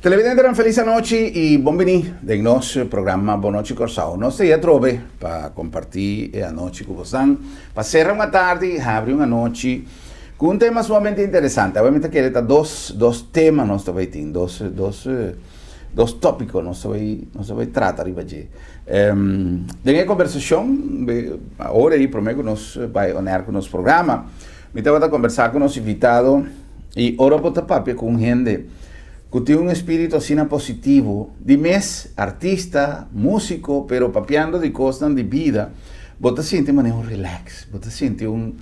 Televidente, una felice noche y benvenuti del nostro programma Bonoci Corsao. Noi stiamo a trove per compartire la noche con voi. Passare una tarde, apri una noche con un tema sumamente interessante. Ovviamente che è dos temas non sto vedendo, dos tópicos non sto vedendo trattare oggi. Nella conversazione, ora io prometto che noi vai onar con il programma, mi stavo a conversare con il nostro invitato e ora posso parlare con gente que tiene un espíritu así positivo, de mes, artista, músico, pero papeando de cosas de vida, vos te sientes de manera relax, vos te sientes un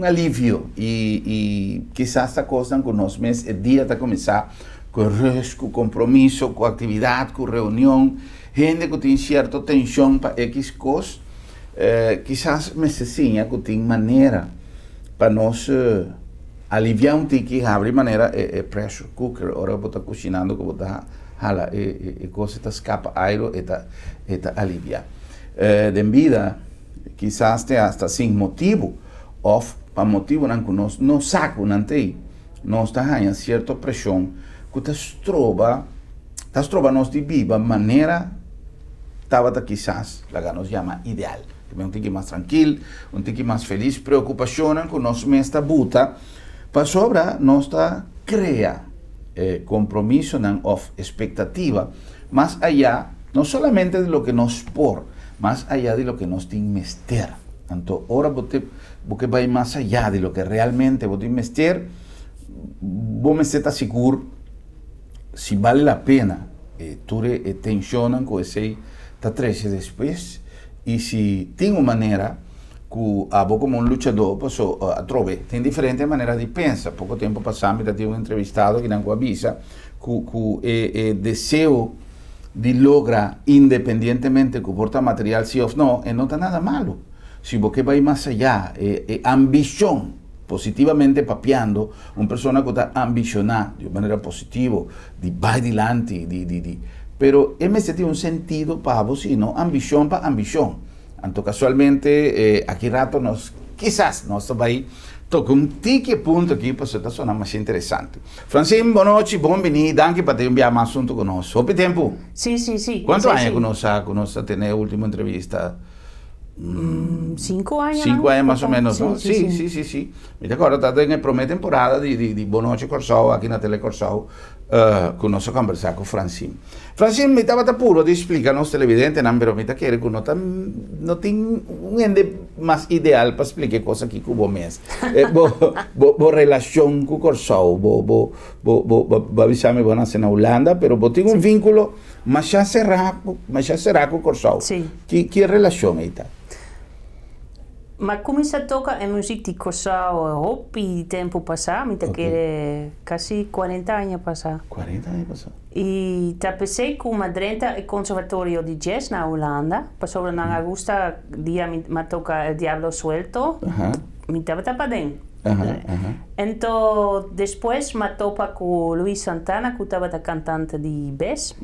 alivio y quizás esta cosa con los meses, el día te comenzar con compromiso, con actividad, con reunión, gente que tiene cierta tensión para X cosas, quizás me enseña que tiene manera para nos aliviar un tiki, abrir manera pressure cooker, ora você está cozinhando, que você hala e coisa está escapa aire e tá alivia. De vida, quizás te hasta sin motivo, ou para motivo não saco não tem, nós está ganhando certa pressão, que te trova nós de viva maneira, estava quizás, lá nos chama ideal, que é um tiki mais tranquilo, um tiki mais feliz, preocupação com nós mesma buta. Para sobra, nós crea compromiso of expectativa, más allá, no solamente de lo que nos por, más allá de lo que nos tiene mester. Tanto ahora porque va más allá de lo que realmente vos tiene mester, vos me estás seguro si vale la pena, tú tensionan con ese tatrece después, y si tiene manera que como un luchador pasó a trove, tiene diferentes maneras de pensar. Poco tiempo pasado, me tive un entrevistado que nos avisa que el deseo de lograr independientemente que porta material sí o no, no está nada malo. Si vos que va más allá, ambición, positivamente papeando, una persona que está ambicionada de manera positiva, de va adelante, pero ese tiene un sentido para vos, sino ambición para ambición. Tanto casualmente, aquí rato quizás nos vai toca un tique punto aqui para esta zona mais interessante. Francine, boa noite, bem-vindo, danke por ter enviado mais assunto conosco. Houve tempo? Sí. Quanto anos conosco ter a última entrevista? 5 años. 5 años más o menos, ¿no? Sí. Mira, agora está en la primera temporada de Boa Noite Corsao, aquí en la Tele Corsao, con nosotros conversar con Francine. Francine, me estaba puro de explicar a los televidentes, pero me quiere que no tiene un ende más ideal para explicar cosas aquí que vos mes. Vos relación con Corsao, vos avisarme, vos nacer en Holanda, pero vos tiene un vínculo más ya cerrado con Corsao. Sí. ¿Qué relación ahí está? Ma comecei a tocar en música de Corsao hop y tiempo pasado, me quiere casi 40 años pasado. 40 años pasado. Y empecé con Madrenta el conservatorio de jazz en Holanda. Pasó en Augusta, día me toca El Diablo Suelto. Me estaba tapadén. Entonces, después me topa con Luis Santana, que estaba cantante de Bess.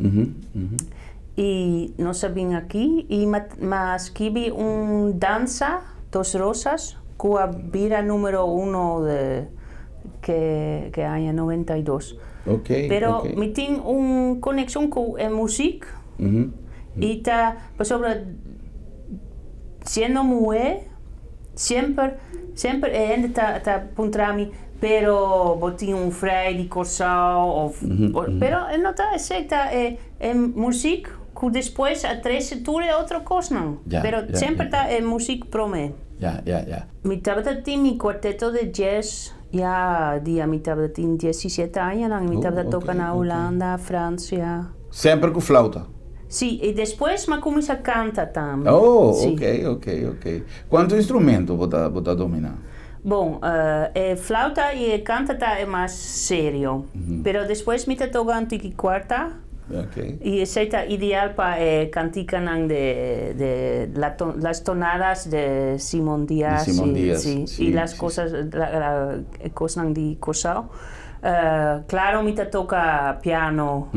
Y no sabían aquí. Y me escribí un danza, Dos Rosas, que era número 1 que año 92. Pero me tengo una conexión con la música. Y por sobre, siendo mujer, siempre está contra mí, pero tengo un frei de Corsao, pero no está exacta en música. Que después a 3 tours otra cosa no. Pero siempre está en música pro mí. Ya. Mi estaba en mi cuarteto de jazz, mi estaba en 17 años, mi estaba tocando en Holanda, Francia. Siempre con flauta? Sí, y después me comencé a cantar también. Oh, sí. Ok. ¿Cuántos instrumentos vos dominas? Bom, flauta y cantata es más serio, pero después me toca en cuarta. Y es ideal para cantar de las tonadas de Simón Díaz, sí, y las cosas de Corsao. claro, mita toca piano,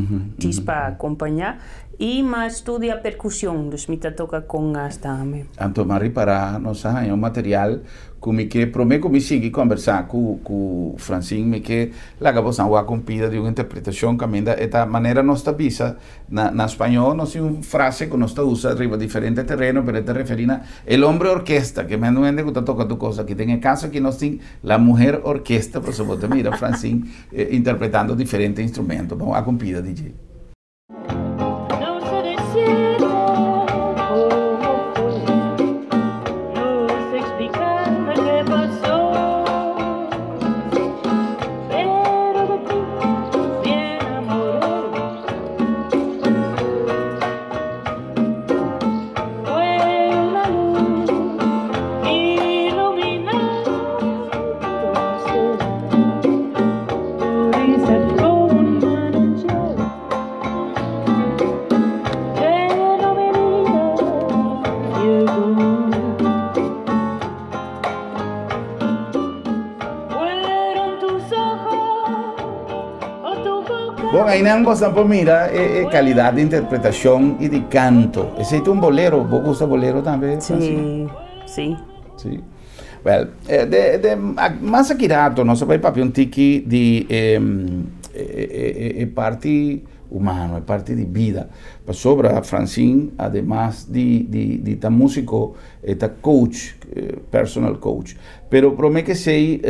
para acompañar, e mas estudia percussão, dus mita toca congas também. Anto mari para nós é um material que prometo me seguir conversar com Francine me que lá que você não compida de uma interpretação que ainda esta maneira nós está visa na espanhol nós tem uma frase que nós está usa arriba diferente terreno pero te referina el hombre orquesta que me não ende que está tocando coisa que tem caso que nós tem la mujer orquesta por isso você mira Francine interpretando diferentes instrumentos vamos a compida DJ. Bom, aí não gostamos por mira qualidade de interpretação e de canto. Esse é um bolero, você gosta de bolero também? Sim, sim. Sim. Well, mas aqui rato, nós vamos para um tiki de parte humana, é parte de vida. Para sobre a Francine, además de músico, é coach, personal coach. Pero prometo que sei,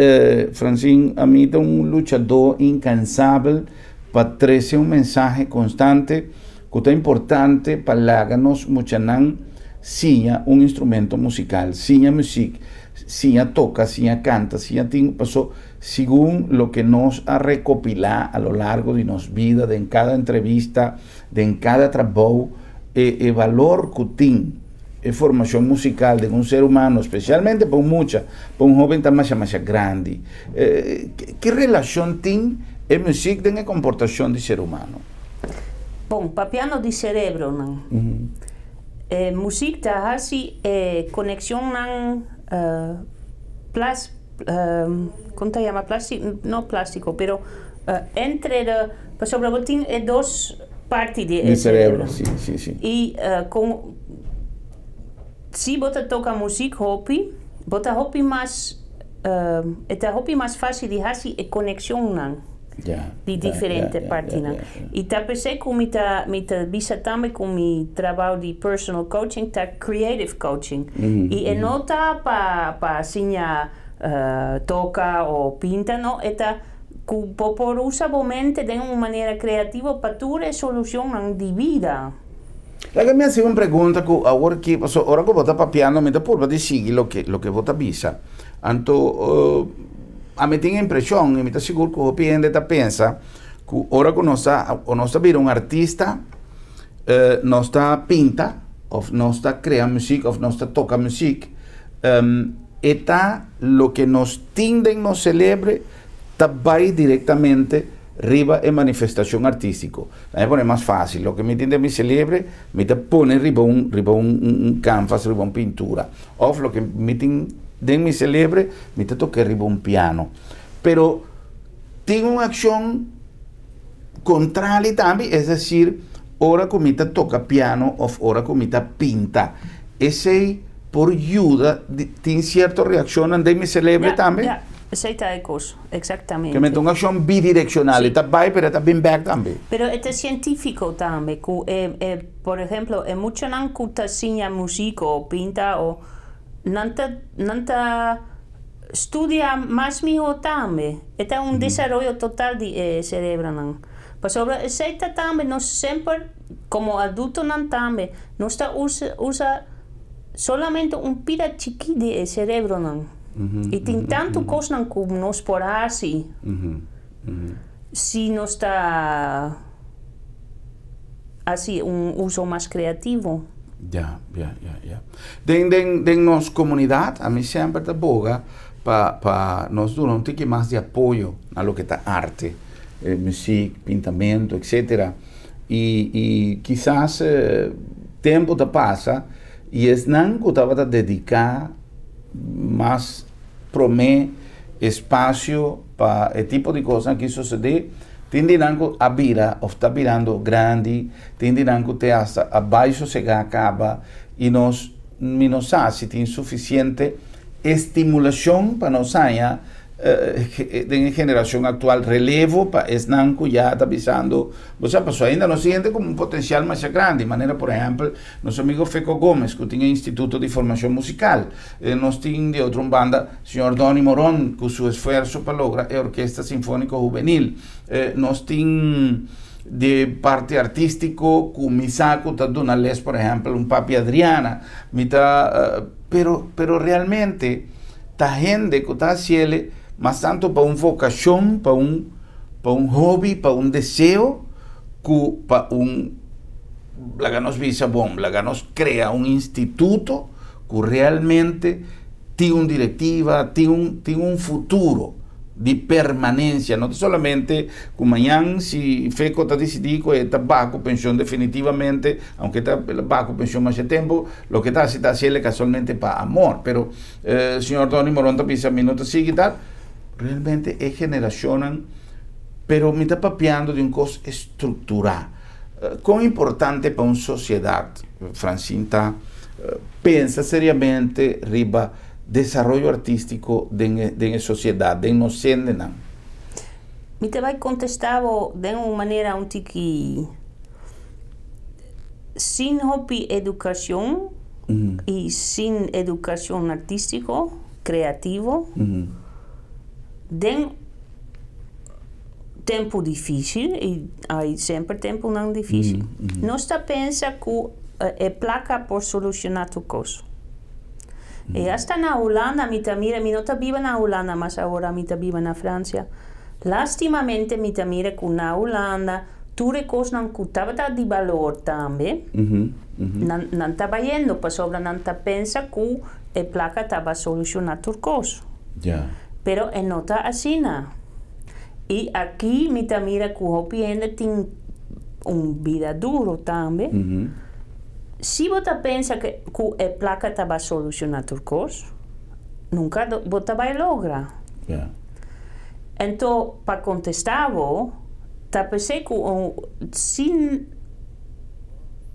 Francine, a mim é lutador incansável para trazer mensaje constante que é importante para que nós muchanan sinha instrumento musical, sinha música, sinha toca, sinha canta, sinha ting, pasó según lo que nos ha recopilado a lo largo de nuestra vida, de en cada entrevista, de en cada trabajo, el valor que tiene formación musical de un ser humano, especialmente para un joven tan más grande. ¿Qué relación tiene a música com a comportação do ser humano? Bom, para piano de cerebro, não? Música tá assim, conexão não, como se chama plástico, não plástico, pero entre por sobre tem duas partes de cerebro. Sim. E se você toca música hobby, você hobby mais mais fácil de fazer a conexão não. De diferentes partes. E tá pensei que me visa também com meu trabalho de personal coaching, tá creative coaching. E não tá para ensinar toca ou pinta, não, é tá que por usar a mente de uma maneira criativa para ter solução de vida. La que me hace una pregunta que ahora que vota para piano, me da por de seguir lo que vota visa. Anto a mí tengo impresión y me está seguro que o piende ta pensa que ahora que no está viendo un artista no está pinta o no está crea música o no está toca música está lo que nos tienden nos celebre va directamente arriba en manifestación artístico. A mí es más fácil, lo que me tiende me celebre me te pone arriba un canvas, arriba una pintura. O lo que me de mi celebre, me te toque arriba un piano. Pero tengo una acción contraria también, es decir, ahora que me toca piano o ahora que me pinta. Ese por ayuda, tiene cierta reacción de mi celebre también. Ja, exactamente. Exactamente. Que me tengo una acción bidireccional, está by, pero está bien back también. Pero es científico también, que, por ejemplo, mucho no que enseña música o pinta o nanta estudia más mejor también. Este es un desarrollo total de cerebro. Por sobre eso también, no siempre, como adulto también, no está usa solamente un pira chiqui de cerebro. Y tiene tanto cosas como nos por así. Si no está así, un uso más creativo. Ja. De nossa comunidade, a mim sempre está boa para nós dar um pouco mais de apoio a lo que está arte, música, pintamento, etc. E quizás tempo te passa e é não que estava a dedicar mais para mim espaço para el tipo de cosas que sucede, tenderán a virar, ou está virando grande, tenderán que ter hasta abaixo se acaba, e nós não se tem suficiente estimulação para nós sair de geração atual relevo para esse nanco já está avisando, você passou ainda não siente como um potencial mais grande, de maneira, por exemplo, nosso amigo Feco Gomes, que tinha Instituto de Formação Musical, nós tínhamos de outra banda, Sr. Doni Moron, com seu esforço para lograr a Orquestra Sinfônica Juvenil, nós tínhamos de parte artístico, com Misako, está dando les, por exemplo, Papi Adriana, pero realmente, está gente que está haciendo mas tanto para uma vocação, para um hobby, para um desejo, para que nos visa bom, que nos cria um instituto que realmente tem uma diretiva, tem um futuro de permanência, não somente que amanhã, se FECO está decidido que está bajo pensão definitivamente, aunque está bajo pensão mais tempo, o que está haciendo é casualmente para amor, pero Sr. Doni Moron está pensando minutos seguidos, realmente generacionan, pero me está papeando de una cosa estructural. ¿Cuán importante para una sociedad, Francinta, pensa seriamente riba desarrollo artístico de la sociedad, de inocente? Me te vai contestar de una manera un tiki sin hobby educación y sin educación artístico, creativo, den tempo difícil, e há sempre tempo não difícil. Nós está pensa que é placa por solucionar tu coisa. E hasta na Holanda, me não está viva na Holanda, mas agora me está viva na França. Lastimamente, me mira que na Holanda, tudo coisa não estava de valor também. Não estava indo, para sobre não está pensa que a placa estava solucionar tu coisa. Pero en nota así na. Y aquí me mira que o gente tiene una vida duro también. Si vos pensa que a placa te va a solucionar tu cosa, nunca vos te va a lograr. Entonces, para contestar vos, te pensé que si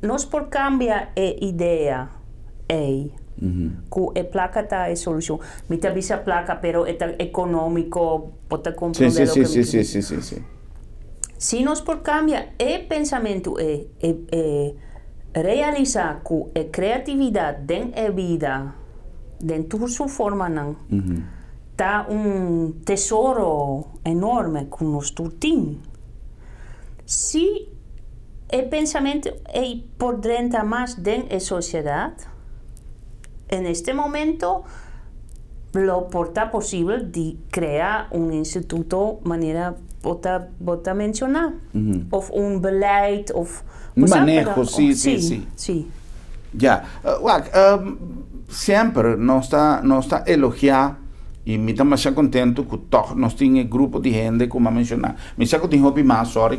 nos por cambiar idea, que a placa está a solução. Me está a placa, pero é econômico, pode compreender sí. Se nós por cambia, o pensamento realizar que a criatividade dentro da vida, dentro da sua forma, está tesouro enorme que nós temos. Se o pensamento é por dentro mais dentro da sociedade, en este momento lo porta posible de crear un instituto manera bota mencionar of un beleid of manejo, sí. Ya, siempre nos está elogiar y me está más contento que todos nos tiene grupo de gente como mencionar. Me saco de hobby más, sorry,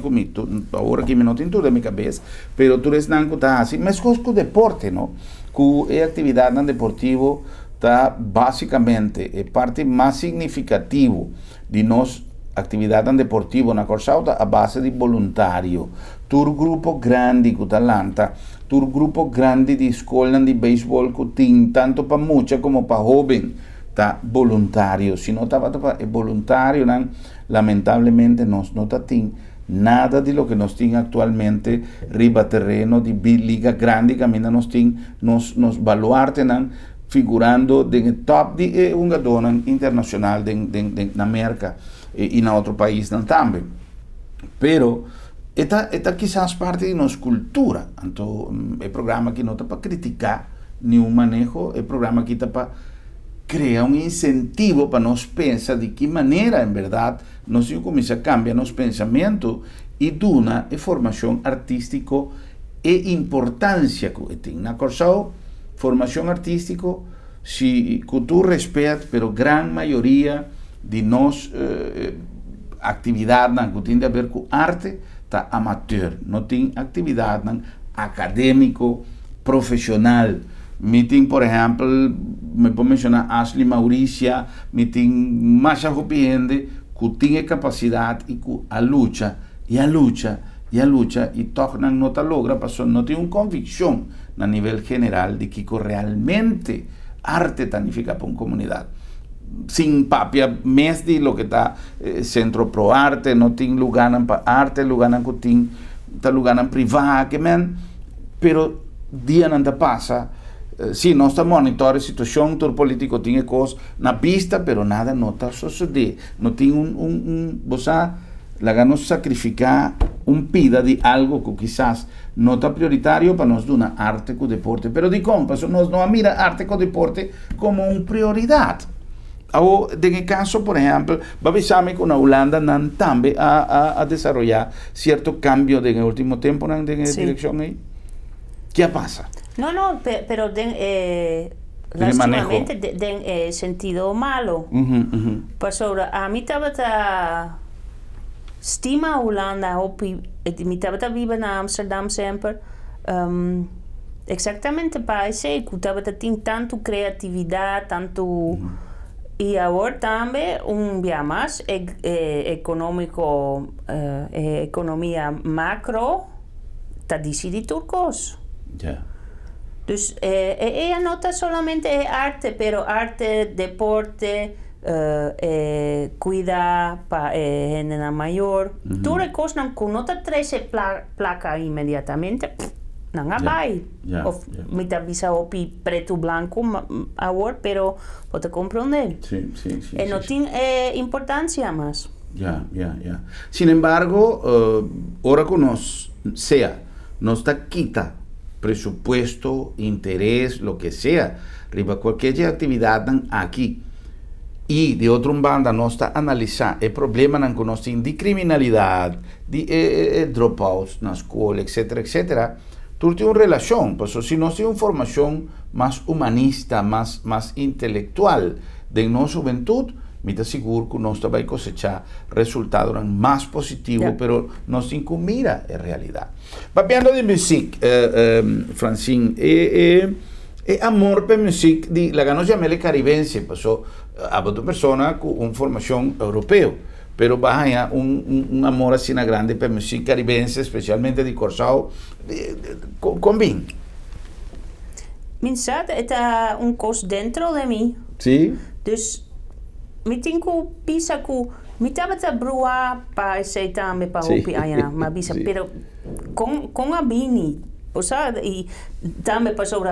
ahora que me no tengo de mi cabeza, pero tú eres nanco está así, mas con deporte, ¿no? Que a actividade deportiva está basicamente a parte mais significativa de nossa atividade deportiva na Corsauta a base de voluntário. Tur grupo grande que Atlanta, tur grupo grande de escola de beisebol que tem tanto para mucha como para jovem, tá voluntário. Se não estava voluntário, lamentavelmente nós não tem nada de lo que nos tiene actualmente riba terreno de liga grande que ainda nos baluarte figurando en el top de un jugador internacional de América y en otro país también. Pero esta quizás parte de nuestra cultura. Entonces, el programa aquí no está para criticar ni un manejo, el programa aquí está para crea un incentivo para nos pensar de qué manera, en verdad, nos comienza a cambiar nuestro pensamiento y duna formación artístico e importancia que tiene. Na Corsao, formación artístico, si tú respetas, pero gran mayoría de nos actividad que tiene a ver con arte, está amateur, no tiene actividad académico, profesional. Meeting, por ejemplo, me puedo mencionar Ashley Mauricia, meeting Masha Hopiende, que tiene capacidad y que lucha y toch no te logra, pero no tiene una convicción a nivel general de que realmente arte tanifica para una comunidad. Sin papia, mes de lo que está Centro Pro Arte, no tiene lugar para arte, lugar que tiene lugar privado, pero día no pasa. Sí, no está monitorando la situación, todo político tiene cosas na vista, pero nada no está sucediendo. No tiene la gana sacrificar pida de algo que quizás no está prioritario para nos dar arte con deporte, pero de compas, nos no mira arte con deporte como una prioridad. O en el caso, por ejemplo, babisame con Holanda también a desarrollar cierto cambio en el último tiempo en la dirección ahí. ¿Qué pasa? No, pero lastimamente en sentido malo. Pues a mí estaba estima Holanda, mi estaba vive en Amsterdam siempre. Exactamente para eso, que estaba teniendo tanto creatividad, tanto... Y ahora también un día más económico, economía macro, está decidido turcos. Yeah. Dus ella no está solamente arte, pero arte, deporte, cuida para gente mayor. Tú recosas que no te traes placa inmediatamente, no vai. Of muita visa opi preto blanco ahora, pero te comprender. Sí. No tiene importancia más. Ya. Sin embargo, ahora que nos está quita presupuesto, interés, lo que sea, riba cualquier actividad aquí. Y de otra banda nos está analizando el problema que nos tiene de criminalidad, de dropouts en la escuela, etcétera. Tú tienes una relación, pues si no tienes una formación más humanista, más intelectual de nuestra juventud, me te aseguro que nos va a cosechar resultados más positivos, pero no sin que mira en realidad. Papiando de música, Francine, amor por música, la ganó llamar caribense, pasó a otra persona con una formación europea. Pero vaya un amor así grande por música caribense, especialmente de Corsao, con bien. Minstad está un cos dentro de mí. Sí. Dus me tengo pisa que me estaba brua para ese también para opi ayana, ma bisa, pero con a bini. O sea, y también para sobre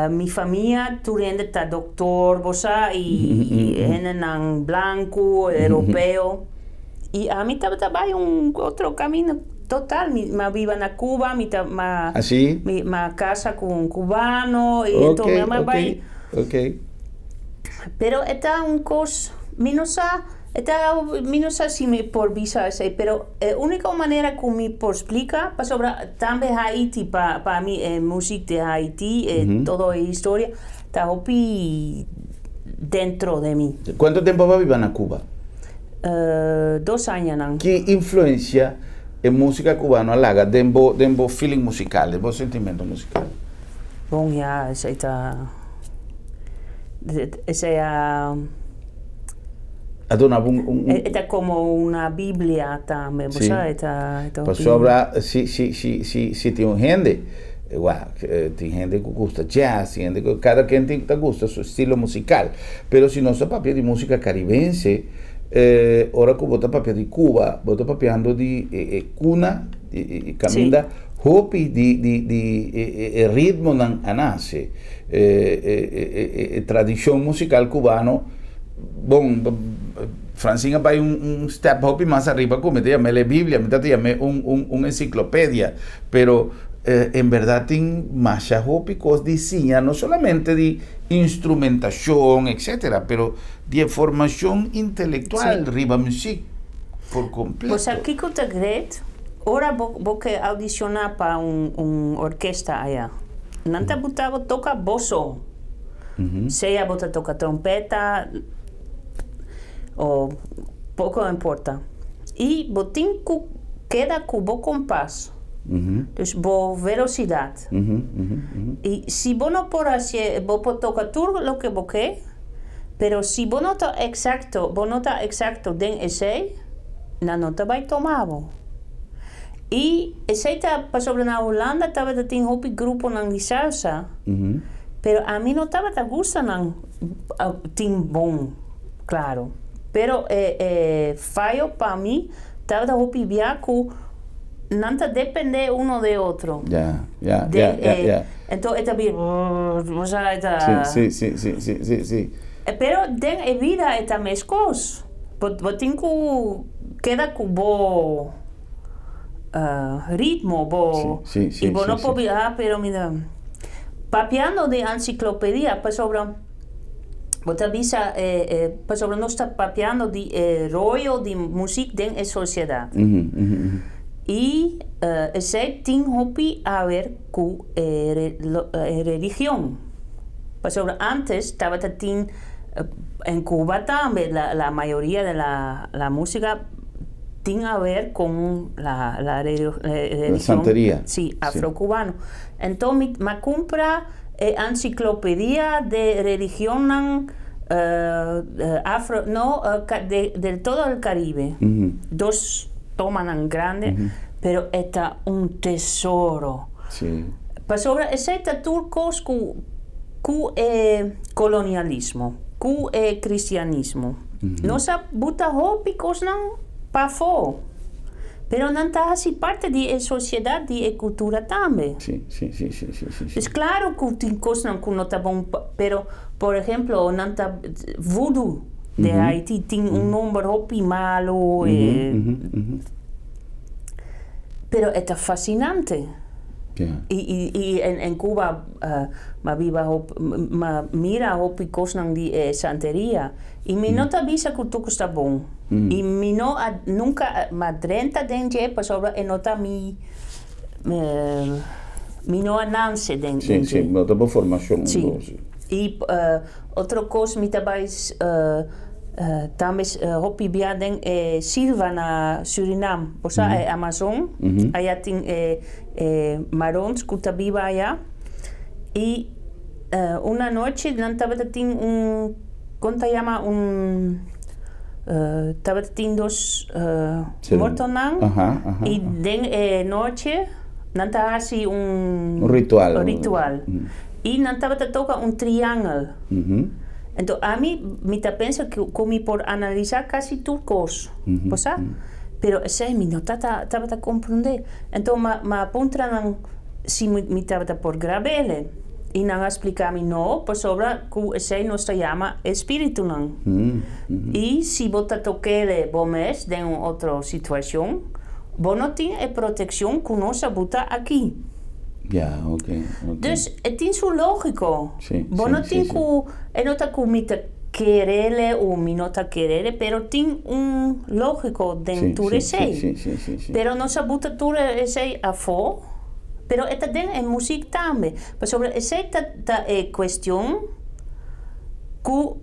mi familia, tu rende está doctor, o sea, y en blanco, europeo. Y a mí también un otro camino total. Me vivo en Cuba, mi casa con un cubano. Y entonces pero está un cosa, minusa si me por visa ese, pero única manera que me por explica, para sobre también Haití, para mí, música de Haití, toda historia, está dentro de mí. ¿Cuánto tiempo va a vivir en Cuba? 2 años. ¿No? ¿Qué influencia en música cubana halaga de feeling musical, de sentimiento musical? Bom, ya, ese está... Está como una Biblia también, sí. Pues sobra, si tiene gente, tiene gente que gusta jazz, cada quien te gusta su estilo musical, pero si no se papel de música caribense, ahora que bota papel de Cuba, bota papeando de cuna, caminda, hopi de ritmo nace, tradición musical cubano, Francina va un step up más arriba, como te llamé la Biblia, me te llamé una enciclopedia, pero en verdad tiene más cosas de no solamente de instrumentación, etcétera, pero de formación intelectual, riba música, por completo. Pues aquí con te great, ahora vos que audicionar para un orquesta allá, nanta butaba toca bosso, sea bota toca trompeta, o poco importa. Y botín queda cubo compás. Dus bo velocidad. Y si vos no por hacer, vos por tocar todo lo que vos querés, Pero si vos nota exacto den ese, na nota vai tomavo. Y ese ta sobre na Holanda tava de tin hopi grupo nang di salsa. Pero a mí no tava ta gusta nang tin bom, claro. Pero fallo para mí tava da hopi viaku nanta depende uno de otro. Ya. Entonces está bien, o sea, está... Sí. Pero den e vida está mescos. Botinco queda com bo ritmo, bo... Sí. Y bo no puedo... pero mira... Papiando de enciclopedia, pues sobre... Bota visa, pues sobre no está papiando de rollo de música den e sociedad. Y ese tin hopi a ver con religión. Pues sobre antes estaba tin en Cuba también la mayoría de la música tiene a ver con la religión. La santería. Sí, afrocubano. Entonces me compra enciclopedia de religión afro, no, de todo el Caribe. Dos toman grande, pero está un tesoro. Sí. Pues sobre ese turcos cu colonialismo, cu cristianismo. No se buta hopicos nan pa fo. Pero no está así parte de la sociedad, de la cultura también. Sí. Es claro que tiene cosas que no está bon, pero por ejemplo, no está voodoo de Haití tiene un nombre hopi malo. Pero está fascinante. Yeah. Y en Cuba mira hopi cosas de santería. Y mi no te avisa que tú está bon. Y mi no nunca ma 30 denje pues sobre nota mi no anance denje. Sí, no tengo formación. Sí. Y otra cosa mi tabais también hopi biaden Silva na Surinam, o sea, Amazon, allá tiene marrons que viva allá. Y una noche nantabata tiene un, ¿cómo se llama? Tabata tiene dos mortonan y de noche nanta hace un ritual. Y nantabata toca un triángulo. Entonces, a mí me piensa que comí por analizar casi turcos, pero ese mi no estaba a comprender. Entonces, me apuntan si me estaba por grabele y no explicarme no, pues sobre que ese no se llama espíritu. Y si vos te toquele bomes de otra situación, vos no tienes protección que no se buta aquí. Ya, ok. Dus het is zo logico. Sí, Bueno, sí. no está como mi quererle o mi no te quererle, pero tiene un lógico dentro de sí. Pero no se buta tu ese a fo, pero esta den en música también. Pero sobre esa cuestión que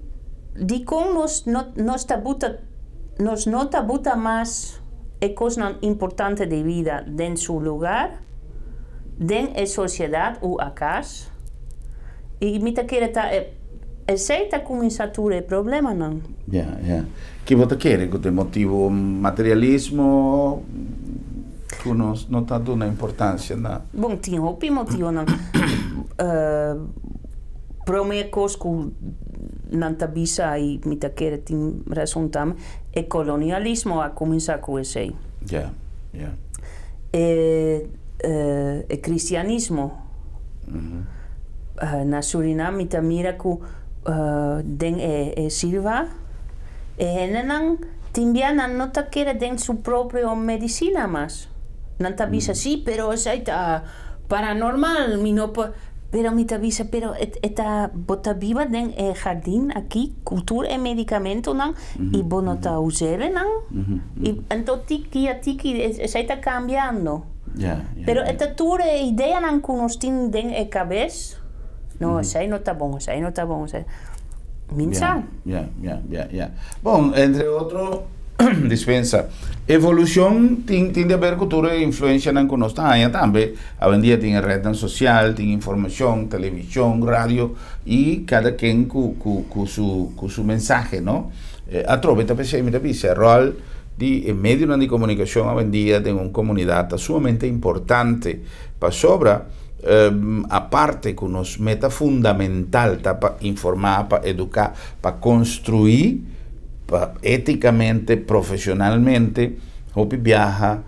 di con nos está buta más cosas importantes de vida en su lugar. Den e sociedad u akas y mita quiere ta aceita comienza a tener problema no. Ya. ¿Qué vos te quiere? ¿Que te motivo materialismo? Que no está dando una importancia na. Bom, tiene hopi motivo no. Primeira coisa que nanta bisa y mita quiere tiene razón tam el colonialismo a comienza con ese. Ya. El cristianismo na Suriname mira que den Silva enan timbiana no te quiere den su propia medicina más nanta visa sí pero es paranormal mi no pero mi te avisa pero esta bota viva den jardín aquí cultura y medicamento nan y bonota usele nan y entonces tiki está cambiando. Pero esta tura idea nan kunostin den cabeza no ese no está bon minsa Ya. Bueno, entre otros dispensa. Evolución tiene a ver cultura e influencia en nos también. Hoy en día tiene red social, tiene información, televisión, radio y cada quien con su mensaje, ¿no? A través de el rol de medio de comunicación hoy en día de una comunidad sumamente importante para sobra. Aparte que nos meta fundamental para informar, para educar, para construir éticamente, profesionalmente, hopi viaja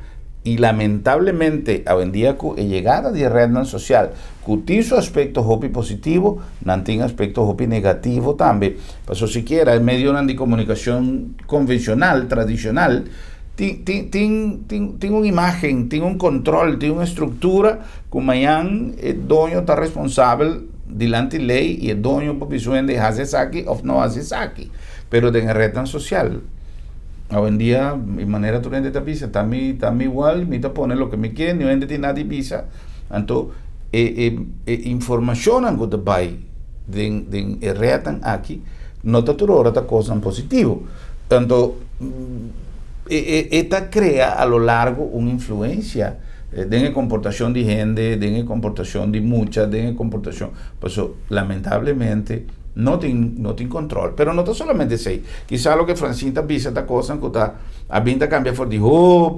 y lamentablemente hoy en día con la llegada de red social que tiene su aspecto hopi positivo, no tiene aspecto hopi negativo también. Pero siquiera el medio de comunicación convencional, tradicional, tiene una imagen, tiene un control, tiene una estructura que mañana el dueño está responsable delante de la ley y el dueño por visión de hacer aquí o no hacer aquí. Pero en la red social, hoy en día, de manera turente de pisa, también igual, me pone lo que me quiere, no tiene nada de pisa. Entonces, información que te va de la red aquí, no te turora ta cosa positivo. Entonces, esta crea a lo largo una influencia de la comportación de gente, de la comportación de muchas, de la comportación, pues lamentablemente no tiene control, pero no solamente así, quizá lo que Francina dice esta cosa que está a vinta cambia por de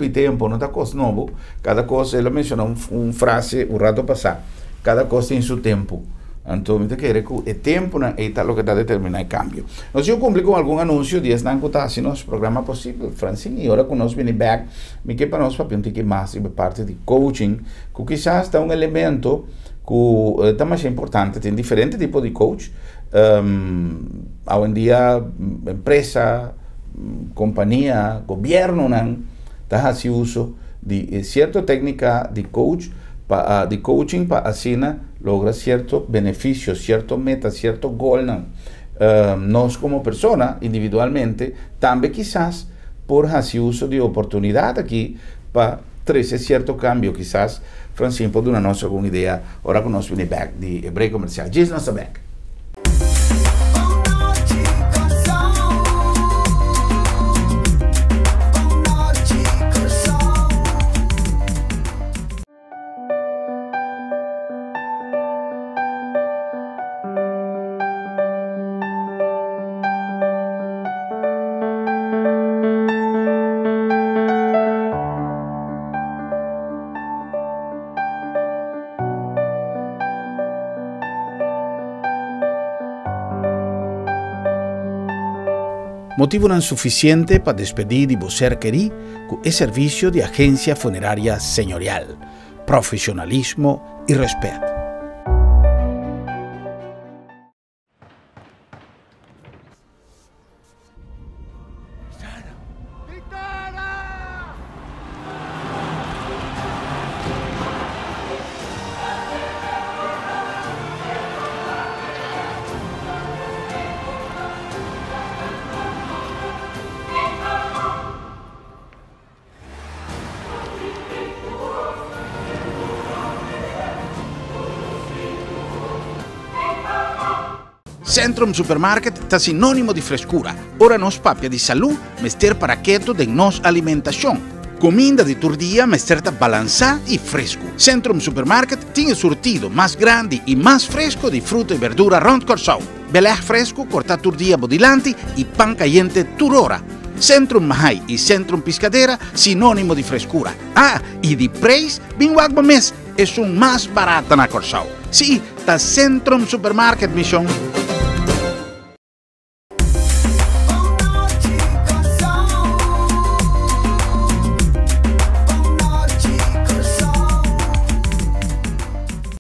y tiempo, no esta cosa nuevo, cada cosa, él mencionó una frase un rato pasado, cada cosa en su tiempo. Entonces, que el tiempo es lo que está determinado el cambio. Nos yo cumplí con algún anuncio, 10 años que está haciendo el programa posible, Francine, y ahora con nos viene back, me que para nosotros un ticket más y parte de coaching, que quizás está un elemento que está más importante, tiene diferentes tipos de coach, hoy en día, empresa, compañía, gobierno, está haciendo uso de cierta técnica de coaching para así logra cierto beneficio, cierto meta, cierto goal. Nos como persona, individualmente, también quizás por hacer uso de oportunidad aquí para traer cierto cambio, quizás, Francine, por una noche alguna idea, ahora que nos viene back de break comercial. Just nos back. Motivo insuficiente para despedir y ser querido con el servicio de agencia funeraria señorial, profesionalismo y respeto. Centrum Supermarket está sinónimo de frescura. Ora nos papia de salud, mester paraqueto de nos alimentación. Comida de turdía, mester balanzada y fresco. Centrum Supermarket tiene surtido más grande y más fresco de fruta y verdura rond Corsau. Belej fresco, corta turdía bodilanti y pan caliente turora. Centrum Mahai y Centrum Piscadera, sinónimo de frescura. Ah, y de precio, binwagba mes, es un más barato na Corsau. Sí, está Centrum Supermarket, mission.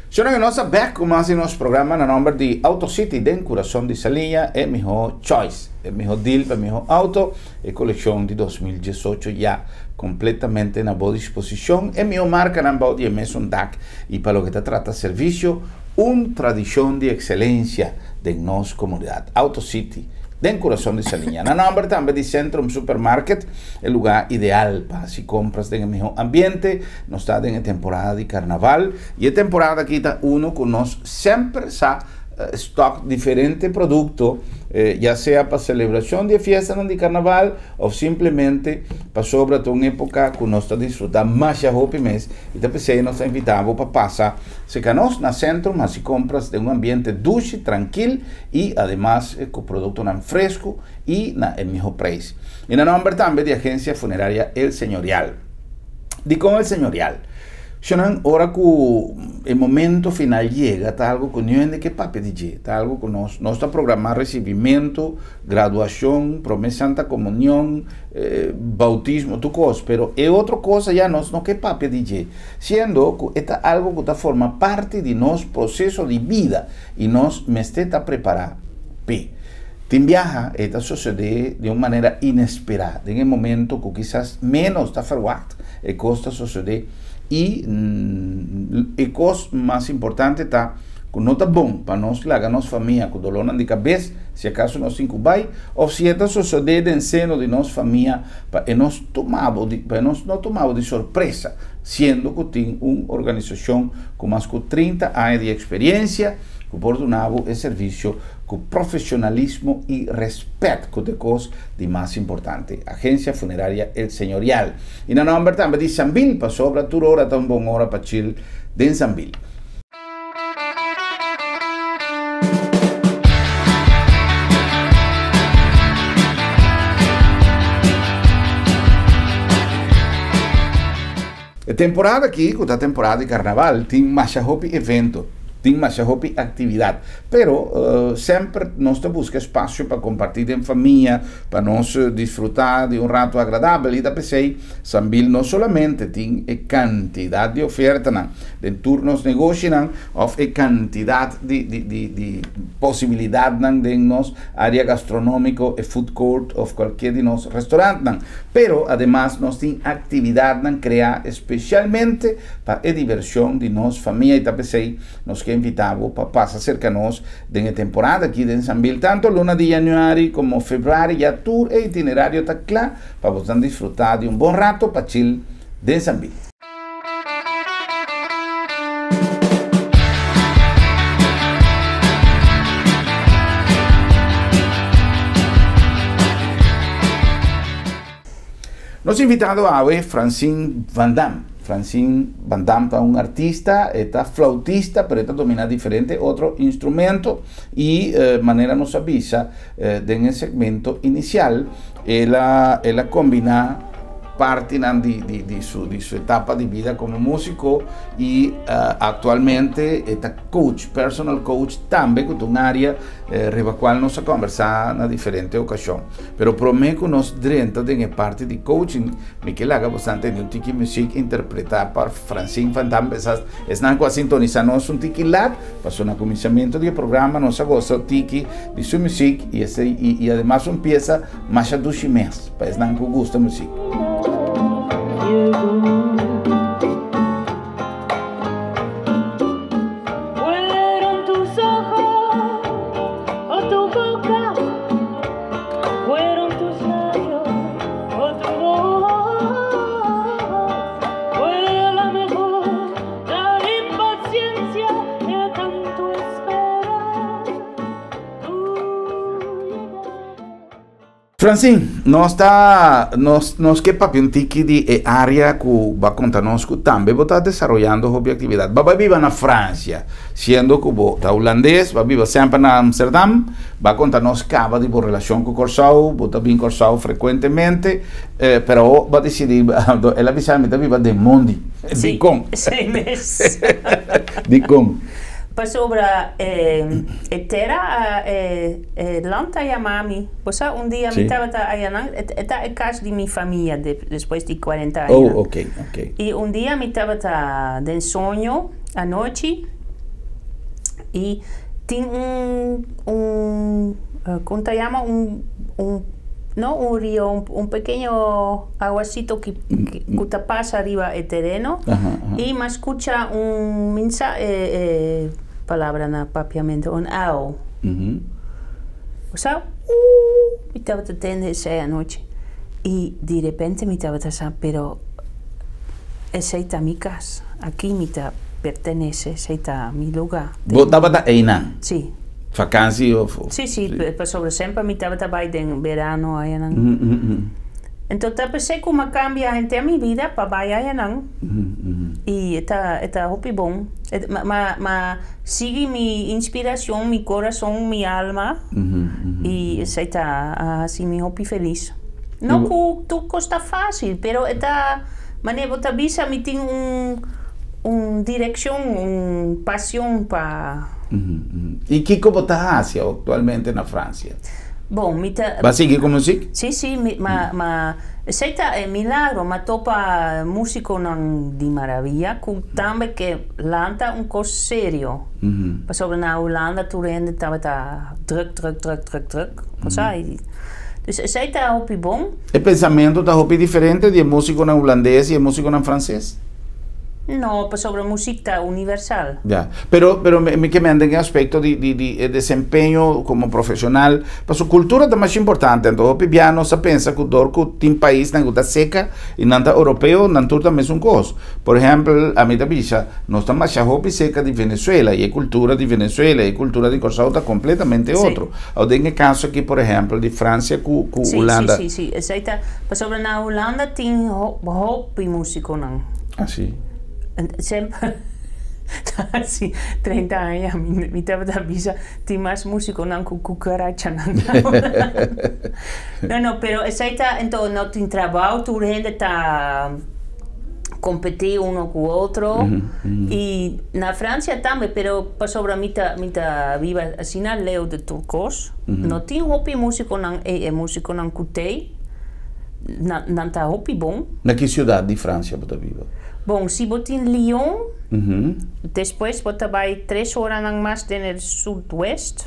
Sono che nostra back come si nos programa na nombre di AutoCity den corazón de Salinha e mejor choice, el mejor deal para mejor auto e colección de 2018 ya completamente en buena disposición e mejor marca en ambos de Mason DAC y para lo que te trata servicio, una tradición de excelencia de nuestra comunidad. AutoCity den corazón de Salinha. Na nombre también de Centrum Supermarket, el lugar ideal para si compras en el mejor ambiente. Nos está en temporada de carnaval y en temporada aquí está uno que nos siempre está stock diferente producto, ya sea para celebración de fiesta de carnaval o simplemente para sobre una época que nos está disfrutando más ya hopi mes y te pensé nos invitamos para pasar se canos na centro más si compras de un ambiente dulce, tranquilo y además con producto tan fresco y el mejor precio. Y en el nombre también de Agencia Funeraria El Señorial. Di con El Señorial. Ahora que el momento final llega, está algo que no es que papi DJ, está algo que nos está programado recibimiento, graduación, promesa Santa Comunión, bautismo, tu cosa, pero es otra cosa ya no que papi DJ, siendo que está algo que está forma parte de nuestro proceso de vida y nos me está preparado. Te viaja, esta sucede de una manera inesperada, en el momento que quizás menos está ferguat, cosa sucede. Y la cosa más importante está que no está bom para nos la nos familia con dolor de cabeza, si acaso nos incubay, o si esto sucede en seno de nos familia, para nos no tomamos de sorpresa, siendo que tiene una organización con más de 30 años de experiencia, que oportunaba el servicio con profesionalismo y respeto de cosas de más importante. Agencia Funeraria El Señorial. Y en el nombre también de Sambil, para sobre tu hora, tan buena hora para chill de Sambil. La temporada aquí, con esta temporada de carnaval, tiene más evento. Más actividad, pero siempre nos busca espacio para compartir en familia, para nos disfrutar de un rato agradable. Y da pensei, Sambil no solamente tiene cantidad de ofertas, de turnos negocian, o cantidad de posibilidades de nos área gastronómico, food court o cualquier de nos restaurantes, pero además nos tiene actividad crea especialmente para la diversión de nos familia. Y da pensei, nos que invitado para pasar cercanos de la temporada aquí de Sambil, tanto luna de januario como febrero, ya tour e itinerario está claro para poder disfrutar de un buen rato para chill de Sambil. Nos invitado a ver Francine Van Damme. Francine Van Damme es un artista, está flautista, pero está domina diferente otro instrumento y manera nos avisa en el segmento inicial, ella combina parte de su etapa de vida como músico y actualmente está coach, personal coach también con un área riba cual nos a conversar en diferentes ocasiones. Pero prometo nos dentro de parte de coaching, me que haga bastante de un tiki music interpretada por Francine Van Damme, es nada que sintonizarnos un tiki lab, pasó un comienzamiento del programa, nos gosta tiki de su música y además una pieza más a mes, pues nada que gusta música. Fueron tus ojos o tu boca, fueron tus labios o tu voz, fue la mejor, la impaciencia de tanto esperar tu llegada. Francine, nos que papi un tiki de área que va a contarnos que también está desarrollando hobby actividad. Va a vivir en Francia, siendo que está holandés, va a vivir siempre en Amsterdam, va a contarnos cava de relación con Corsau, va a bien Corsau frecuentemente, pero va a decidir, él avisarme viva de Mondi, sí, di con. 6 meses. Di con. Pas sobre etera land a mami. Pues un día Sí. mi estaba allá, está en casa de mi familia después de 40 años. Oh, ok. Y un día mi estaba de sueño anoche y tiene ¿cómo te llama? No un río, un pequeño aguacito que te pasa arriba el terreno. Ajá. Y me escucha un mensaje, palabra propiamente, un owl. O sea, me estaba teniendo esa anoche. Y de repente me estaba pensando, pero esa es mi casa, aquí me pertenece, ese es mi lugar. Vos estaba Einan. Sí. Vakantie Sí, per sobre sempre mi estaba trabalhando en verano allá. Entonces pensé como cambia gente a mi vida para allá. Y está hopi bom. Ma sigue mi inspiración, mi corazón, mi alma. Y está así mi hopi feliz. No tu costa fácil, pero está maneira bota visa me tem dirección, pasión para. E que botar Ásia atualmente na França? Bom, vai seguir com música? Sim, mas aceita é milagro, mas topa músico não de maravilha, com também que lanta coisa sério. Mas sobre na Holanda tu rende estava druk, sabe? Dus aceita hopi bom. O pensamento da hopi diferente de músico na holandês e músico na francês? No, pues sobre música universal. Ya, pero que me anda en aspecto de desempeño como profesional, pues su cultura es más importante. Entonces, piano se piensa que un país que seca y nada europeo, nantur también es un cosa. Por ejemplo, a mí también no está más seca de Venezuela, y hay cultura de Venezuela, y cultura de Costa Rica completamente otro. O en el caso aquí, por ejemplo, de Francia con Holanda. Sí. Exacto. Pues sobre la Holanda tiene hopi músico, ¿no? Ah, sí. Sempre, assim, 30 anos, me estava da visa, tem mais músico não com cucaracha não, pero aceita, então não tem trabalho, tu gente está competir um com o outro e na França também, pero para sobre a mita viva assim na leu de turcos, não tem hopi músico não é músico não cutei, não tá hopi bom. Na que cidade de França você vive? Bom, se botar em Lyon, depois botar vai 3 horas mais no sudoeste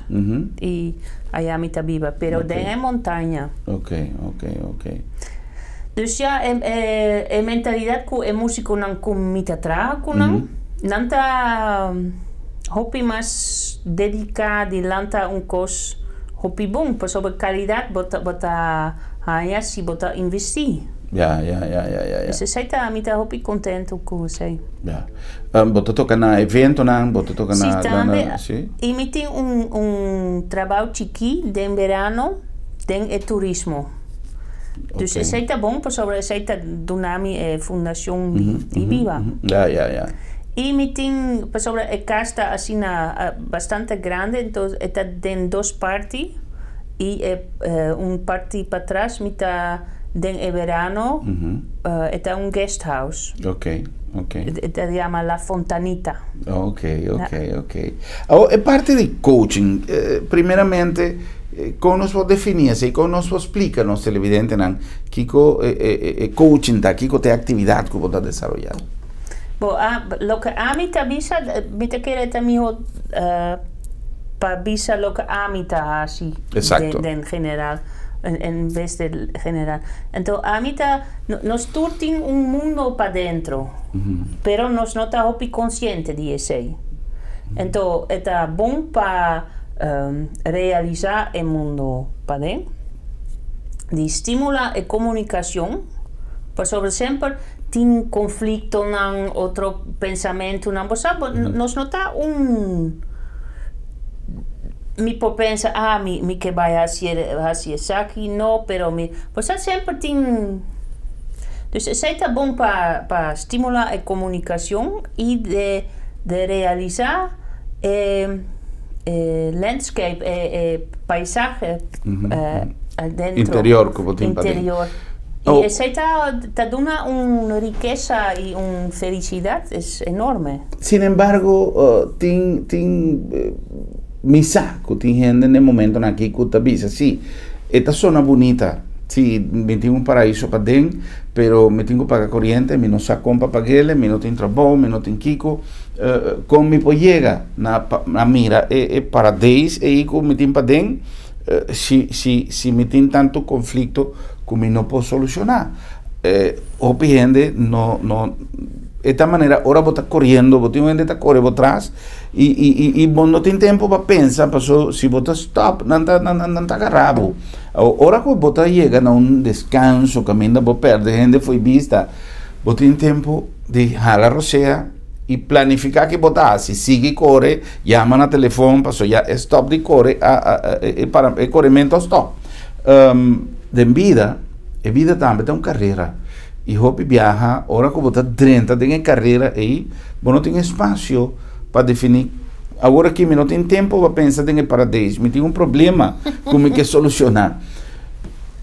e aí a mita viva, pero é montanha. Ok. Dus ja, a mentalidade que é músico não com mita trago não tá hopi mais dedicado e lanta coisa hopi bom, por sobre qualidade bota aí se bota investir. Ja. Dus zij está me hopi contente com você. Ja. Você toca na evento, não? Você toca na... Sim. E me tem trabalho chiqui de verano, tem turismo. Dus zij está bom, por sobre zij está Dunami Fundação de Viva. Ja. E me tem, por sobre a casa assim bastante grande, então está tem 2 partes e parte para trás me está en verano está un guest house. Ok. Se llama La Fontanita. Ok. Ahora, parte de coaching, primeramente, ¿cómo nos puede definirse y cómo nos explica los televidentes qué coaching da, qué actividad que vos estás desarrollando? Lo que a mí te avisa, me te quiere también para avisar lo que a mí te así en general. En vez del general. Entonces, a mí nos tiene un mundo para dentro, pero nos no está consciente de eso. Entonces, está bueno para realizar el mundo para dentro, de estimular la comunicación, por sobre siempre tiene conflicto, otro pensamiento, nos nota mi por pensar, mi que vaya hacia aquí, no, pero pues siempre tiene. Entonces, está bueno para estimular la comunicación y de realizar landscape, paisaje dentro. Interior, como interior. Y está dando una riqueza y una felicidad, es enorme. Sin embargo, misa que tem gente no momento aqui que está visa, sim, esta zona bonita, sim, me tenho paraíso para dentro, pero me tenho que pagar corriente, me não saco para pagar, me não tenho trabalho, me não tenho kiko, como me pode chegar na mira, para 10 e como me tenho para dentro, se me tem tanto conflito que me não posso solucionar, o gente não de esta manera, ahora vos estás corriendo, vos tienes que correr por atrás y vos no tienes tiempo para pensar, si vos estás stop, no estás agarrado. Ahora que vos llegas a un descanso, caminando por perto, gente fue vista, vos tienes tiempo de jalar la rosea y planificar que botar, si sigue corre, llaman a teléfono, pasó ya stop de corre, para el corrimiento stop. De vida también tem uma carreira e Hopi viaja, hora que você 30 tem carreira aí, você não tem espaço para definir. Agora que não tem tempo para pensar em paraíso, me tem um problema como que solucionar.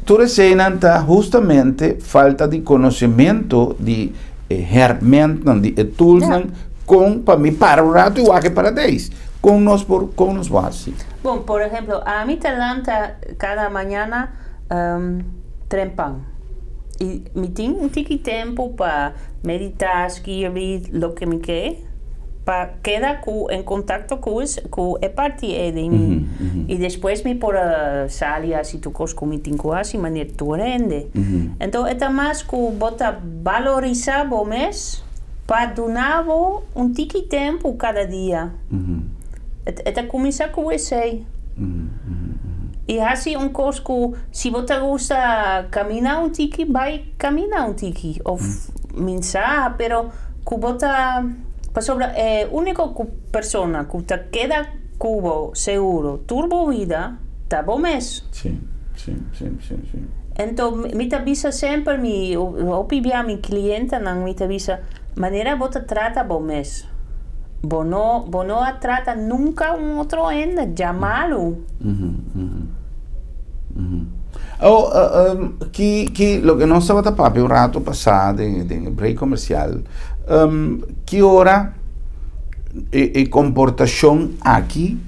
Tudo isso está justamente falta de conhecimento de ferramentas, de tools, com para mim para o rato igual que paraíso. Com nós base. Bom, por exemplo, a mim te levanta cada manhã trempan. Y me tengo un tiki tiempo para meditar, escribir lo que me quede, para quedar en contacto con la parte de mí. Y después me por salir así tu cosas con mi tinco así, manera tu rende. Entonces, es más que bota valorizar vos mes para donar un tiki tiempo cada día. Es comienza con ese. Y así un cosco, si vos te gusta caminar un tiki, vai caminar un tiki. O mensaje, pero que vos te... sobre, única persona que te queda cubo seguro, turbo vida, está vos mes. Sí. Entonces, me te avisa siempre, opibia mi cliente, me te avisa, manera vos te trata vos mes. Vos no trata nunca un otro ende, llamalo. Que lo que nós estava tapando um rato passado em break comercial, que hora a comportação aqui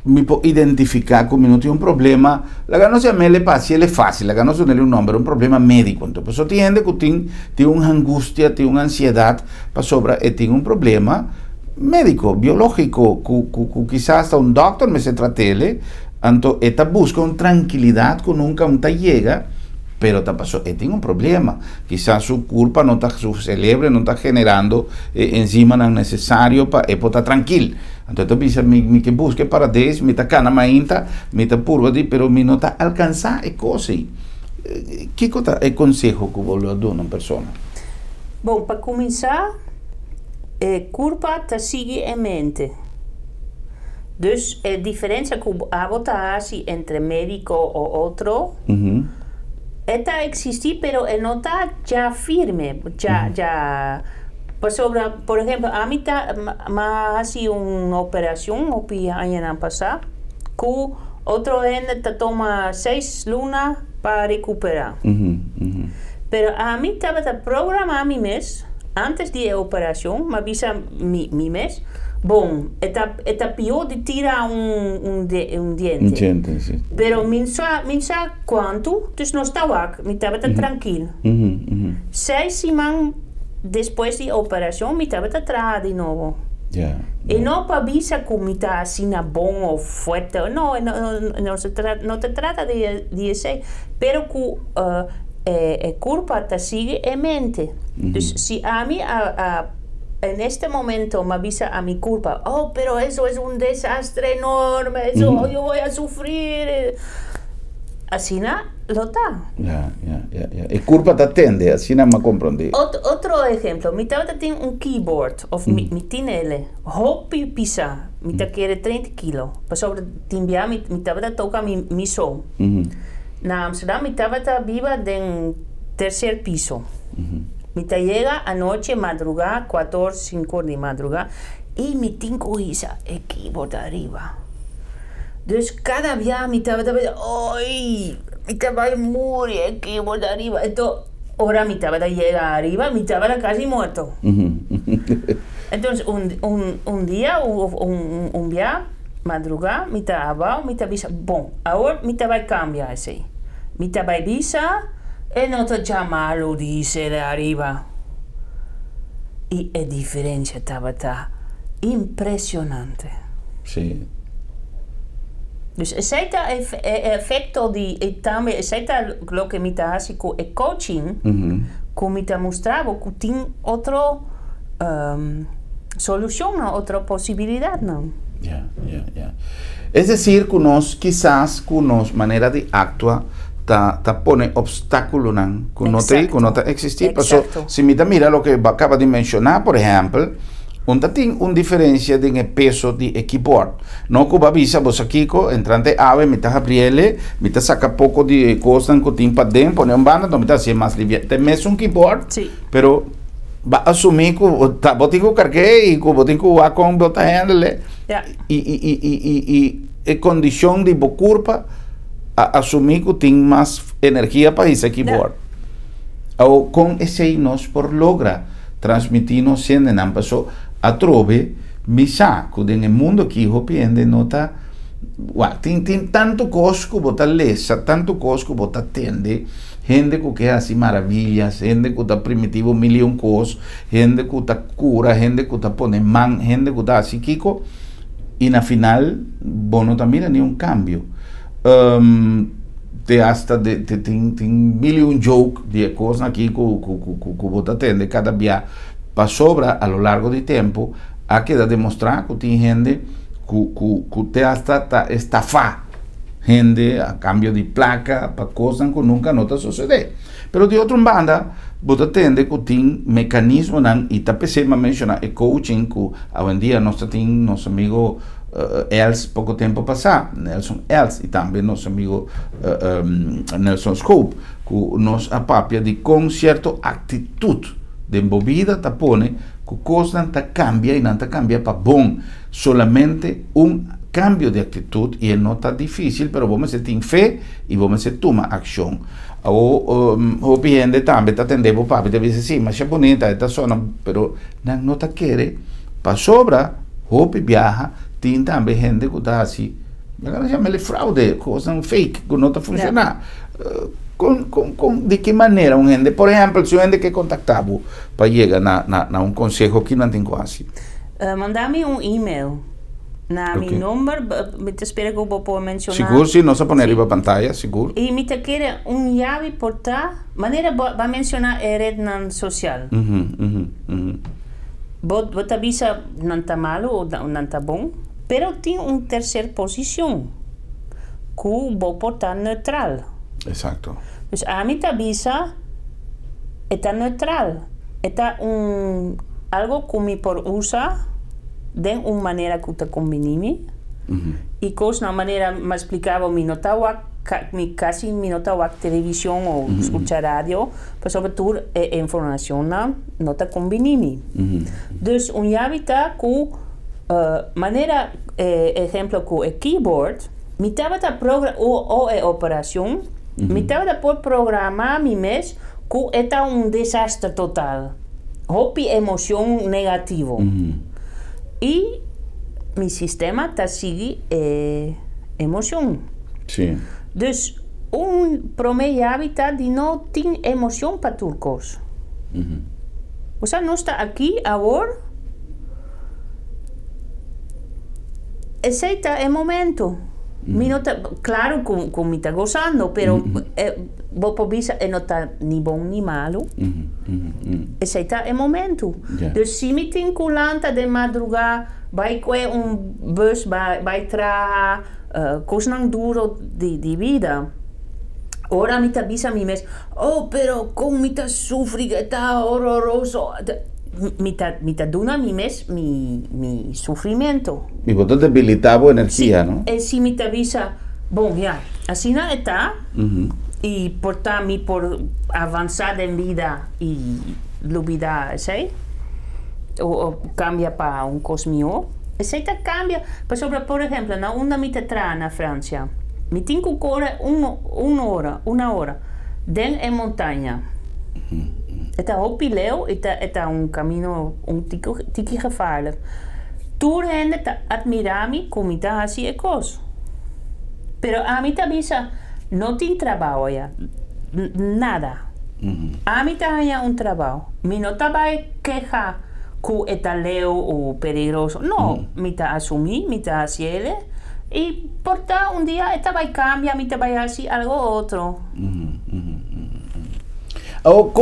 me pode identificar como não tem um problema. La que não se chama ele é fácil, la que não se dá um nome, é um problema médico. Então, a pessoa entende que tem uma angústia, tem uma ansiedade para sobre e tem um problema médico, biológico, que quizás hasta um doctor me se trate ele. Então, esta busca uma tranquilidade que nunca chega, pero tem um problema. Quizás sua culpa não está, seu cérebro não está generando enzima necessário para estar tranquilo. Então, eu penso, me que busque para Deus, me está cana mainta, me está purva de, pero me não está alcançar e coisa. Que é o conselho que você dá a uma pessoa? Bom, para começar, culpa te sigue em mente. Dus a diferença que a botasse entre médico ou outro está existir, pero não está já firme, já por exemplo, a mim tá mas uma operação o ano passado, que outro ainda toma 6 lunas para recuperar. Pero a mim estava a programar mi mês antes da operação, me avisa mi mês. Bom, é pior de tirar um diente. Um diente, sim. Pero mensa quanto, dus não estava, me estava tranquilo. 6 semanas depois da operação, me estava atrás de novo. E não para avisar que me está assim bom ou forte, não te trata de isso, pero que a culpa te sigue em mente. Dus se a mim en este momento me avisa a mi culpa, pero eso es un desastre enorme, eso yo voy a sufrir. Así lo está. Y culpa te atende, así no me comprendí. Otro ejemplo, mi tabata tiene un keyboard, o mi tinele, hopi pisa, mi ta quiere 30 kilos, pero sobre timbia mi tabata toca mi son. Na Amsterdam mi tabata viva en tercer piso. Me llega anoche madrugada, 4, 5 de madrugada, y me tengo esa equipo de arriba. Dus cada día me estaba, ¡ay! Me estaba muy equipo de arriba. Entonces, ahora me estaba llega arriba, me estaba casi muerto. Entonces, un día, un día, madrugada, me estaba abajo, me estaba bom, ahora me estaba cambiar ese. Me estaba visa. E não te chamalo, disse de arriba. E a diferença estava impressionante. Sim. Dus esse efeito de também esse o que me está assim com o coaching, que me está mostrando que tem outra solução, outra possibilidade, não? É decir, que nós, quizás, com nossa maneira de actuar, ta pone obstáculo nan con Exacto. no te existir. Pasó, Exacto. si mira lo que acaba de mencionar, por ejemplo, tiene una diferencia de el peso de equipo. No que avisa vos aquí entrante ave, mitad abriele, mitad saca poco de cosas que tiene para dentro, pone un banda, no mitad si es más liviano. Te metes un keyboard, Sí. pero va a asumir que vos tenés que cargar y que vos tenés que jugar con vos handle Ja. y condición de vos culpa a asumir que tiene más energía para ese keyboard. O con ese nos por logra transmitirnos siendo en pasó a trove misa que en el mundo que hijo piende nota tiene tanto cosco bota lesa tanto cosco bota atende gente que hace maravillas gente que está primitivo millón cosas gente que está cura gente que está pone man gente que está así kiko y na final bono también ni un cambio te hasta tem millón joke de cosas aquí que bota atende cada día para sobra a lo largo del tiempo ha quedado demostrar que tiene gente que te hasta estafa gente a cambio de placa para cosas que nunca no te sucede pero de otra banda vos atende que tiene mecanismo y te pensé a mencionar el coaching que hoy en día nuestro amigo Els poco tiempo pasado Nelson Els y también nuestro amigo Nelson Scope que nos apapia de con cierta actitud de movida te pone que cosas no cambia y no te cambia para bon solamente un cambio de actitud y no está difícil pero vos me se tiene fe y vos me se toma acción o bien de también te atendemos papi te dice sí más es bonita esta zona pero no te quiere para sobra hopi viaja tiene también gente que está así llámale fraude cosas fake que no está funcionando ¿de qué manera un gente, por ejemplo, si gente que contactaba para llegar a un consejo que no tengo así? Mandame un email na mi número, me te espero que vos puedo mencionar. Seguro, si no se pone arriba pantalla, seguro. Y me te quiere un llave portar, manera va a mencionar red social. Vos te avisa no está malo o no está bon, pero tiene una tercera posición que vos portar neutral. Exacto. Dus a mí te avisa, está neutral. Está algo que me por usar de una manera que te conviene. Y que una manera me explicaba, mi notaba casi mi notaba televisión o escuchar radio, pero sobre todo información no te conviene. Dus un hábitat que manera ejemplo que el keyboard, me estaba a programa o operación. Me estaba por programar mi mes que era un desastre total. Hopi emoción negativo. Y mi sistema te sigue emoción. Sí. Dus un promedio hábitat de no tiene emoción para turcos. O sea, no está aquí ahora. Ese es el momento. Claro que me está gozando, pero vos podés no está ni bon ni malo. Ese es el momento. Dus si me tengo culanta de madrugada, vai que un bus vai traer cosas duro de vida. Ahora me está avisa mi mes, oh, pero con me está sufriendo, está horroroso. Me está dando mi mes mi sufrimiento. Y vos te debilitaba energía, sí, ¿no? Si me te avisa, bueno, ya, así no está, y por avanzar en vida y la vida, ¿sí? O cambia para un cosmio, ese te cambia. Por ejemplo, na una me te trae na Francia, me tengo que correr una hora, en montaña. Está hopileo, está un camino un tiki gevaarlijk. Tú gente admirami como está así de cosas. Pero a mí te avisa, no tiene trabajo ya, nada. A mí te haya un trabajo. Mi no te va a quejar que está leo o peligroso. No, me te asumí, me te haciele. Y por tal un día esta va a cambiar, me te va a hacer algo otro. O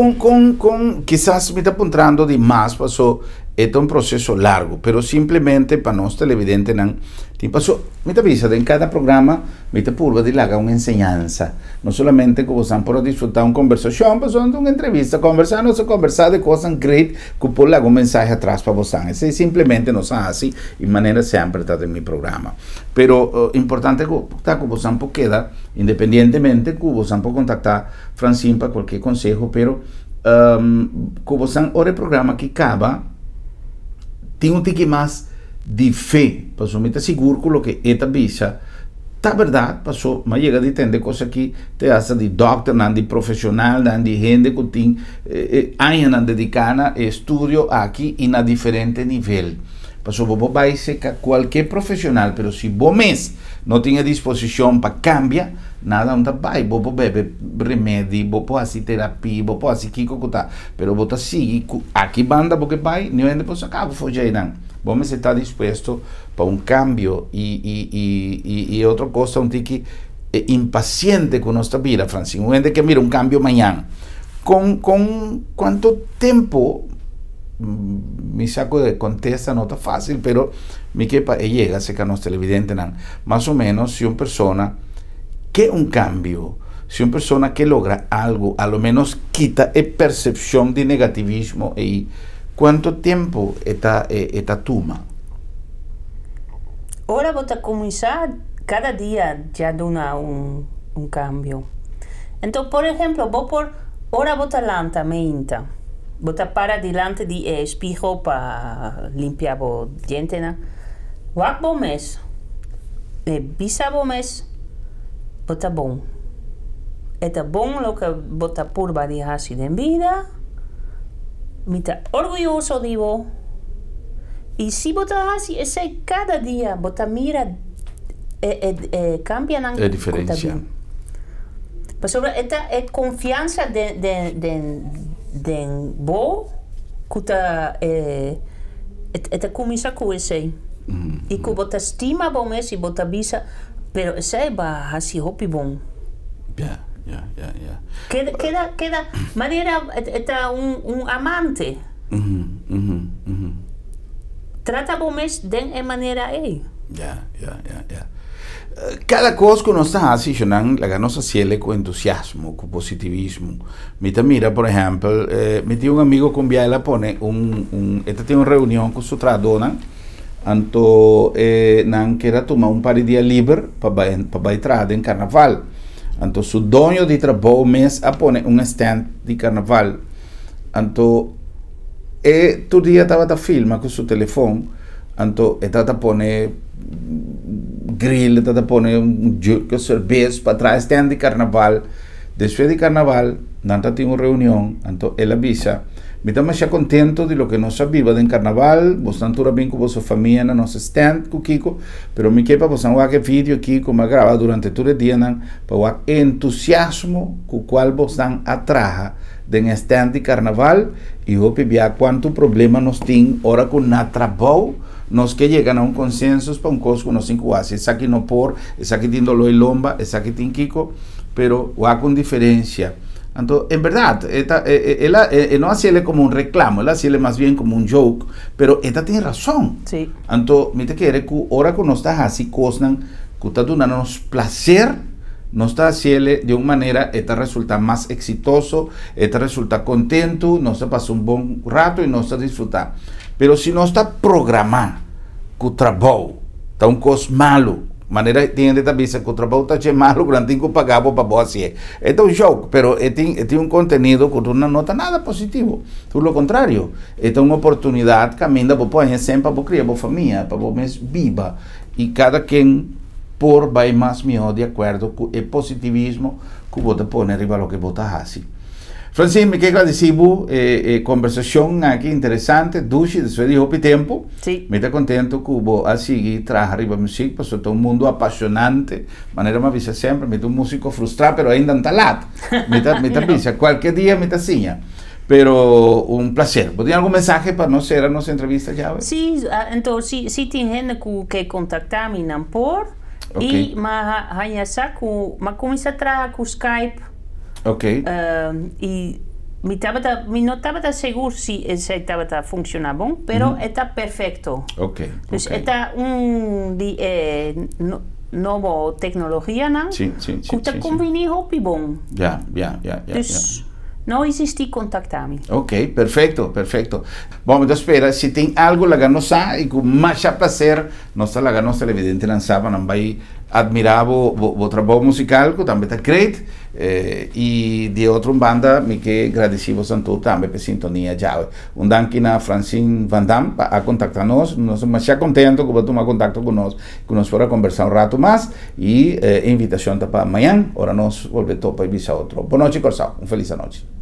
quizás me está apuntando de más, pasó es un proceso largo, pero simplemente para los televidentes, me te avisa, en cada programa, me te purva de haga una enseñanza. No solamente que vos por disfrutar una conversación, pero son una entrevista, conversar de cosas great, que por un mensaje atrás para vos. Ese simplemente no es así, de manera siempre está en mi programa. Pero importante que vos queda, independientemente que vos pueda contactar Francine para cualquier consejo, pero que vos ahora el programa que acaba, tiene un tique más de fe, pasó, me está seguro que lo que esta visa, está verdad, pasó, me llega a entender cosas que te hace de doctor, de profesional, de gente que tiene años dedicada a estudio aquí en a diferente nivel. Pasó, vos vais a ser cualquier profesional, pero si vos mes no tiene disposición para cambiar, nada onda vai, vos bebe remédio, vos podés hacer terapia, vos podés hacer kiko kuta, pero vos sigue aqui banda porque vai, nem depois acaba fojeiran. Vos me está dispuesto para un cambio y otra cosa, un tiki impaciente con nuestra vida, Francine, un gente que mira un cambio mañana. Con cuánto tiempo me saco de contesta, no está fácil, pero mi que llega, se que nos televidente, más o menos si una persona que un cambio, si una persona que logra algo, a lo menos quita percepción de negativismo y cuánto tiempo esta toma. Ahora voy a comenzar cada día ya de un cambio. Entonces, por ejemplo, ahora voy a lentamente. Voy a parar delante del espejo para limpiar los dientes. Wak bom mes. Bisa bom mes. Bota bom. Eta bom lo que bota purba de hasi de vida. Mita orgulloso digo. Y si bota hasi ese cada día bota mira cambia la diferencia. Pero sobre esta confianza de bo kuta esta comienza con ese. Y que bota estima bom mes y bota bisa. Pero ese va así hopi bom. Ya. Queda manera está un amante. Trata bomes de manera Ya. Cada cosa que nos está haciendo, la nos hace con entusiasmo, con positivismo. Mira, por ejemplo, me tiene un amigo con Biela pone esta tiene una reunión con su tradona. Anto nan queira tomar par de días libre para entrar en carnaval. Anto su dueño de trabajo mes a poner un stand de carnaval. Anto tu día estaba a filmar con su teléfono. Anto estaba a poner grill, estaba a poner un cerveza para traer stand de carnaval. Después de carnaval, nanta tiene una reunión. Anto él avisa. Me estamos ya contentos de lo que nos viva en carnaval, vos están toda bien con vuestra familia, no nos stand con Kiko, pero me quepa vos han que vídeo aquí como graba durante todo el día, para el entusiasmo con cual vos dan atraja de stand de carnaval y yo pibia cuánto problema nos tiene ahora con na trabajo, nos que llegan a un consenso para un cosa que nos hace, es aquí no por, es aquí tiene lo y lomba, es aquí tiene Kiko, pero con diferencia. Entonces, en verdad, no hacía como un reclamo, él hacía más bien como un joke, pero esta tiene razón. Sí. Entonces, me te quiere que ahora que no estás así, cosas que está dando placer, no está haciendo de una manera, esta resulta más exitoso, esta resulta contento, no se pasa un buen rato y no está disfrutando. Pero si no está programado, que el trabajo está un cosa malo, manera tiene esta visa que o trabalho está malo, que tem que pagar para você. É um jogo, pero tem um conteúdo que tu não nota nada positivo. Tudo o contrário. É uma oportunidade que ainda vou pôr sempre para criar uma família, para você viva. E cada quem por vai mais melhor de acordo com o positivismo que você põe arriba do que você faz. Francine, me quero agradecer a conversação aqui interessante, duche, después de pouco tempo. Sí. Me está contento que você seguir trazer arriba música, porque é um mundo apaixonante. Maneira me avisa sempre, me um músico frustrado, pero ainda não está lá. Me avisa, qualquer dia me está assim. Pero un placer. ¿Tiene algún mensaje para no ser a nuestra entrevista ya? Sí, entonces sí tiene gente que contactarme en por y me comienza a trabajar con Skype. Ok. Y me não estava seguro se estava funcionar bom, pero está perfeito. Ok. Dus ok. está nova tecnologia, não? Sim, sim, sim. Que está sim, sim. combinado bom. Ya. Dus não existe contato a mim. Ok, perfecto, perfecto. Bom, então espera, se tem algo lá no sa e com mais prazer, nossa lá no televidente lançava, não vai admirar o trabalho musical, que também está great, e de outra banda, me que agradecido tanto também pela sintonia já. Danke na Francine Van Damme a contactar nós estamos já contentes que vai tomar contato com nós para conversar rato mais, e invitação para amanhã, ora nós volvemos para Ibiza outro. Boa noite, Corsal, feliz noite.